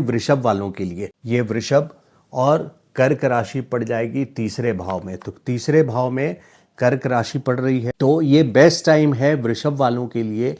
वृषभ वालों के लिए ये वृषभ और कर्क राशि पड़ जाएगी तीसरे भाव में। तो तीसरे भाव में कर्क राशि पड़ रही है, तो ये बेस्ट टाइम है वृषभ वालों के लिए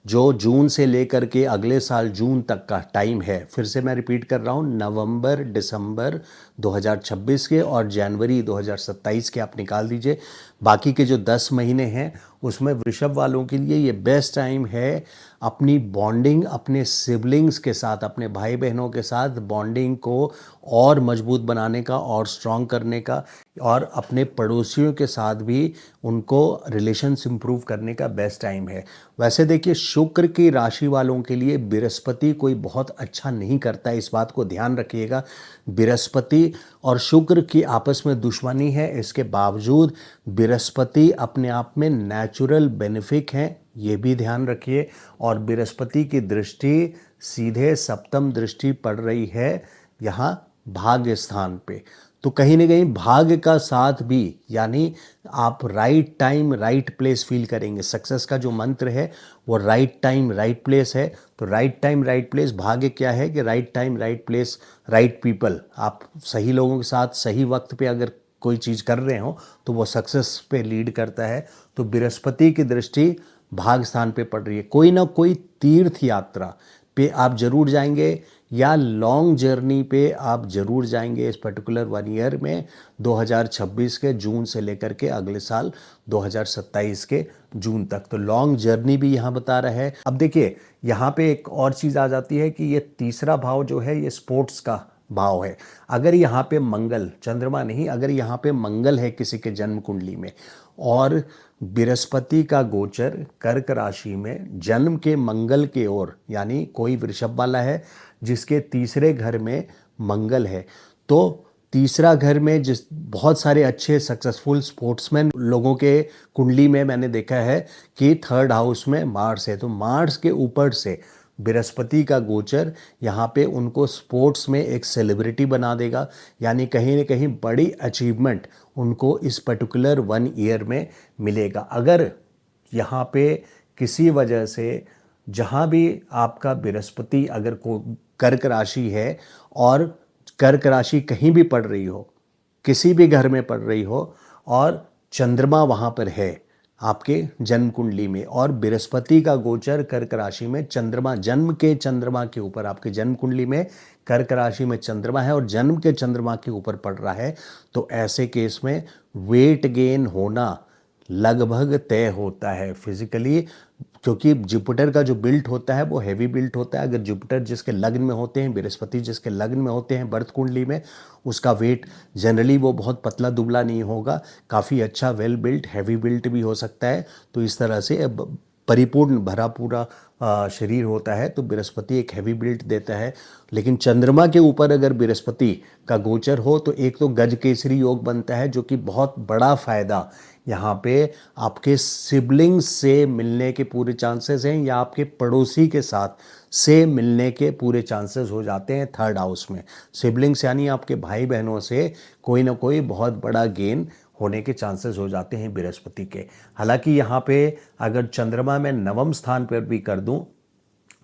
जो जून से लेकर के अगले साल जून तक का टाइम है। फिर से मैं रिपीट कर रहा हूँ, नवंबर दिसंबर 2026 के और जनवरी 2027 के आप निकाल दीजिए। बाकी के जो 10 महीने हैं उसमें वृषभ वालों के लिए ये बेस्ट टाइम है अपनी बॉन्डिंग अपने सिबलिंग्स के साथ, अपने भाई बहनों के साथ बॉन्डिंग को और मजबूत बनाने का और स्ट्रॉन्ग करने का, और अपने पड़ोसियों के साथ भी उनको रिलेशंस इंप्रूव करने का बेस्ट टाइम है। वैसे देखिए, शुक्र की राशि वालों के लिए बृहस्पति कोई बहुत अच्छा नहीं करता है, इस बात को ध्यान रखिएगा। बृहस्पति और शुक्र की आपस में दुश्मनी है, इसके बावजूद बृहस्पति अपने आप में नेचुरल बेनिफिक हैं, ये भी ध्यान रखिए। और बृहस्पति की दृष्टि सीधे सप्तम दृष्टि पड़ रही है यहाँ भाग्य स्थान पे, तो कहीं ना कहीं भाग्य का साथ भी, यानी आप right time right place feel करेंगे। सक्सेस का जो मंत्र है वो राइट टाइम राइट प्लेस है। तो राइट टाइम राइट प्लेस, भाग्य क्या है कि right time right place right people, आप सही लोगों के साथ सही वक्त पे अगर कोई चीज़ कर रहे हो तो वो सक्सेस पे लीड करता है। तो बृहस्पति की दृष्टि भाग स्थान पे पड़ रही है। कोई ना कोई तीर्थ यात्रा पे आप जरूर जाएंगे या लॉन्ग जर्नी पे आप जरूर जाएंगे इस पर्टिकुलर 1 ईयर में, 2026 के जून से लेकर के अगले साल 2027 के जून तक। तो लॉन्ग जर्नी भी यहाँ बता रहा है। अब देखिए, यहाँ पे एक और चीज़ आ जाती है कि ये तीसरा भाव जो है ये स्पोर्ट्स का भाव है। अगर यहाँ पे मंगल, चंद्रमा नहीं, अगर यहाँ पे मंगल है किसी के जन्म कुंडली में और बृहस्पति का गोचर कर्क राशि में जन्म के मंगल के ओर, यानी कोई वृषभ वाला है जिसके तीसरे घर में मंगल है, तो तीसरा घर में जिस बहुत सारे अच्छे सक्सेसफुल स्पोर्ट्समैन लोगों के कुंडली में मैंने देखा है कि थर्ड हाउस में मार्स है। तो मार्स के ऊपर से बृहस्पति का गोचर यहाँ पे उनको स्पोर्ट्स में एक सेलिब्रिटी बना देगा, यानी कहीं ना कहीं बड़ी अचीवमेंट उनको इस पर्टिकुलर 1 ईयर में मिलेगा। अगर यहाँ पे किसी वजह से जहाँ भी आपका बृहस्पति अगर को कर्क राशि है और कर्क राशि कहीं भी पड़ रही हो, किसी भी घर में पड़ रही हो और चंद्रमा वहाँ पर है आपके जन्म कुंडली में और बृहस्पति का गोचर कर्क राशि में, चंद्रमा जन्म के चंद्रमा के ऊपर, आपके जन्म कुंडली में कर्क राशि में चंद्रमा है और जन्म के चंद्रमा के ऊपर पड़ रहा है, तो ऐसे केस में वेट गेन होना लगभग तय होता है फिजिकली, क्योंकि जुपिटर का जो बिल्ट होता है वो हैवी बिल्ट होता है। अगर जुपिटर जिसके लग्न में होते हैं, बृहस्पति जिसके लग्न में होते हैं बर्थ कुंडली में, उसका वेट जनरली वो बहुत पतला दुबला नहीं होगा, काफ़ी अच्छा वेल बिल्ट हैवी बिल्ट भी हो सकता है। तो इस तरह से परिपूर्ण भरा पूरा शरीर होता है, तो बृहस्पति एक हैवी बिल्ट देता है। लेकिन चंद्रमा के ऊपर अगर बृहस्पति का गोचर हो तो एक तो गज केसरी योग बनता है, जो कि बहुत बड़ा फायदा यहाँ पे आपके सिबलिंग्स से मिलने के पूरे चांसेस हैं या आपके पड़ोसी के साथ से मिलने के पूरे चांसेस हो जाते हैं थर्ड हाउस में। सिबलिंग्स यानी आपके भाई बहनों से कोई ना कोई बहुत बड़ा गेन होने के चांसेस हो जाते हैं बृहस्पति के। हालांकि यहाँ पे अगर चंद्रमा में नवम स्थान पर भी कर दूं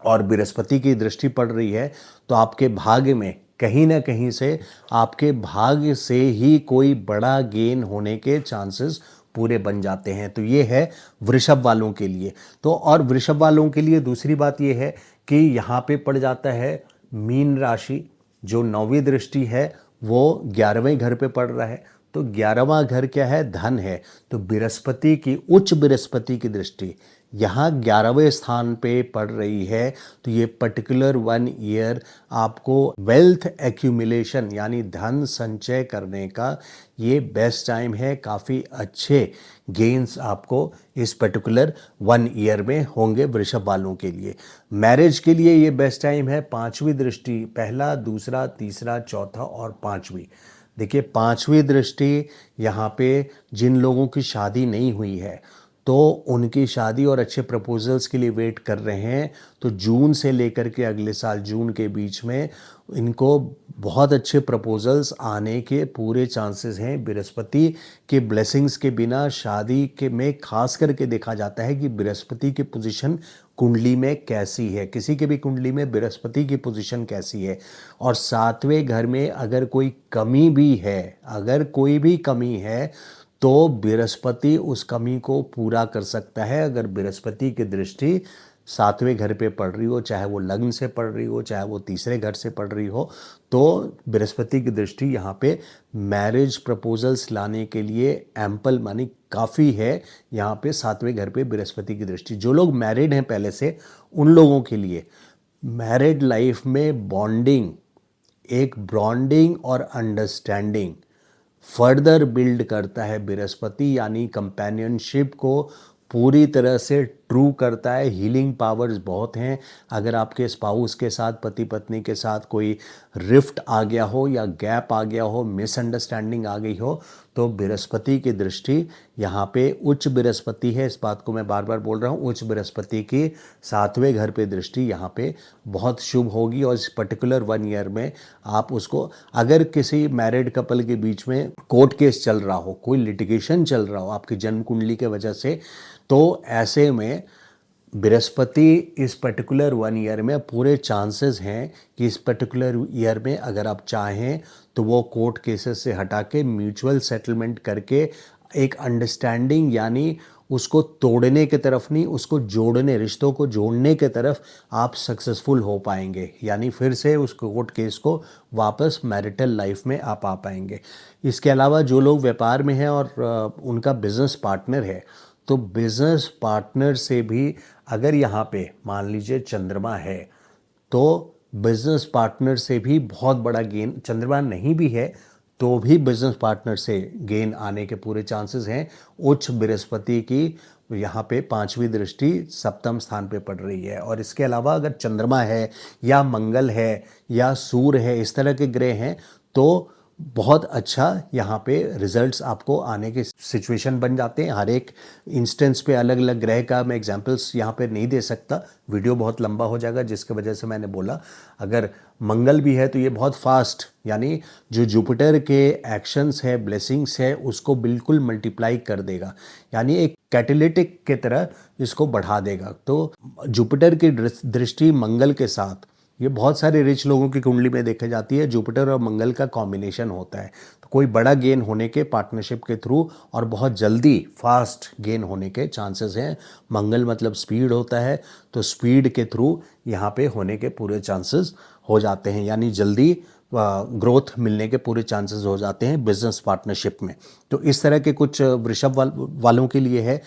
और बृहस्पति की दृष्टि पड़ रही है तो आपके भाग्य में कहीं ना कहीं से आपके भाग्य से ही कोई बड़ा गेन होने के चांसेस पूरे बन जाते हैं। तो ये है वृषभ वालों के लिए। तो और वृषभ वालों के लिए दूसरी बात ये है कि यहाँ पे पड़ जाता है मीन राशि, जो 9वीं दृष्टि है वो 11वें घर पे पड़ रहा है। तो 11वां घर क्या है? धन है। तो बृहस्पति की, उच्च बृहस्पति की दृष्टि यहाँ 11वें स्थान पे पड़ रही है। तो ये पर्टिकुलर 1 ईयर आपको वेल्थ एक्यूमुलेशन यानी धन संचय करने का ये बेस्ट टाइम है। काफ़ी अच्छे गेन्स आपको इस पर्टिकुलर 1 ईयर में होंगे वृषभ वालों के लिए। मैरिज के लिए ये बेस्ट टाइम है। 5वीं दृष्टि, पहला दूसरा तीसरा चौथा और 5वीं। देखिए 5वीं दृष्टि यहाँ पे जिन लोगों की शादी नहीं हुई है तो उनकी शादी और अच्छे प्रपोजल्स के लिए वेट कर रहे हैं, तो जून से लेकर के अगले साल जून के बीच में इनको बहुत अच्छे प्रपोजल्स आने के पूरे चांसेस हैं। बृहस्पति के ब्लेसिंग्स के बिना शादी के में खास करके देखा जाता है कि बृहस्पति की पोजीशन कुंडली में कैसी है, किसी के भी कुंडली में बृहस्पति की पोजीशन कैसी है, और सातवें घर में अगर कोई कमी भी है, अगर कोई भी कमी है तो बृहस्पति उस कमी को पूरा कर सकता है। अगर बृहस्पति की दृष्टि सातवें घर पे पड़ रही हो, चाहे वो लग्न से पड़ रही हो, चाहे वो तीसरे घर से पड़ रही हो, तो बृहस्पति की दृष्टि यहाँ पे मैरिज प्रपोजल्स लाने के लिए एम्पल मानी काफ़ी है। यहाँ पे सातवें घर पे बृहस्पति की दृष्टि, जो लोग मैरिड हैं पहले से, उन लोगों के लिए मैरिड लाइफ में बॉन्डिंग, एक बॉन्डिंग और अंडरस्टैंडिंग फर्दर बिल्ड करता है बृहस्पति, यानी कंपेनियनशिप को पूरी तरह से ट्रू करता है। हीलिंग पावर्स बहुत हैं। अगर आपके स्पाउस के साथ, पति पत्नी के साथ कोई रिफ्ट आ गया हो या गैप आ गया हो, मिसअंडरस्टैंडिंग आ गई हो, तो बृहस्पति की दृष्टि यहाँ पे उच्च बृहस्पति है, इस बात को मैं बार बार बोल रहा हूँ, उच्च बृहस्पति की सातवें घर पे दृष्टि यहाँ पे बहुत शुभ होगी। और इस पर्टिकुलर 1 ईयर में आप उसको, अगर किसी मैरिड कपल के बीच में कोर्ट केस चल रहा हो, कोई लिटिगेशन चल रहा हो आपकी जन्म कुंडली के वजह से, तो ऐसे में बृहस्पति इस पर्टिकुलर 1 ईयर में पूरे चांसेस हैं कि इस पर्टिकुलर ईयर में अगर आप चाहें तो वो कोर्ट केसेस से हटा के म्यूचुअल सेटलमेंट करके एक अंडरस्टैंडिंग, यानी उसको तोड़ने की तरफ नहीं, उसको जोड़ने, रिश्तों को जोड़ने की तरफ आप सक्सेसफुल हो पाएंगे। यानी फिर से उस कोर्ट केस को वापस मैरिटल लाइफ में आप आ पाएंगे। इसके अलावा जो लोग व्यापार में हैं और उनका बिजनेस पार्टनर है, तो बिजनेस पार्टनर से भी अगर यहाँ पे मान लीजिए चंद्रमा है, तो बिजनेस पार्टनर से भी बहुत बड़ा गेन, चंद्रमा नहीं भी है तो भी बिजनेस पार्टनर से गेन आने के पूरे चांसेस हैं। उच्च बृहस्पति की यहाँ पे 5वीं दृष्टि सप्तम स्थान पे पड़ रही है। और इसके अलावा अगर चंद्रमा है या मंगल है या सूर्य है, इस तरह के ग्रह हैं, तो बहुत अच्छा यहाँ पे रिजल्ट्स आपको आने के सिचुएशन बन जाते हैं। हर एक इंस्टेंस पे अलग अलग ग्रह का मैं एग्जांपल्स यहाँ पे नहीं दे सकता, वीडियो बहुत लंबा हो जाएगा, जिसके वजह से मैंने बोला अगर मंगल भी है तो ये बहुत फास्ट, यानी जो जुपिटर के एक्शंस है, ब्लेसिंग्स है, उसको बिल्कुल मल्टीप्लाई कर देगा, यानी एक कैटेलिटिक के तरह इसको बढ़ा देगा। तो जुपिटर की दृष्टि मंगल के साथ, ये बहुत सारे रिच लोगों की कुंडली में देखी जाती है, जुपिटर और मंगल का कॉम्बिनेशन होता है, तो कोई बड़ा गेन होने के पार्टनरशिप के थ्रू और बहुत जल्दी फास्ट गेन होने के चांसेस हैं। मंगल मतलब स्पीड होता है, तो स्पीड के थ्रू यहाँ पे होने के पूरे चांसेस हो जाते हैं, यानी जल्दी ग्रोथ मिलने के पूरे चांसेस हो जाते हैं बिजनेस पार्टनरशिप में। तो इस तरह के कुछ वृषभ वालों के लिए है।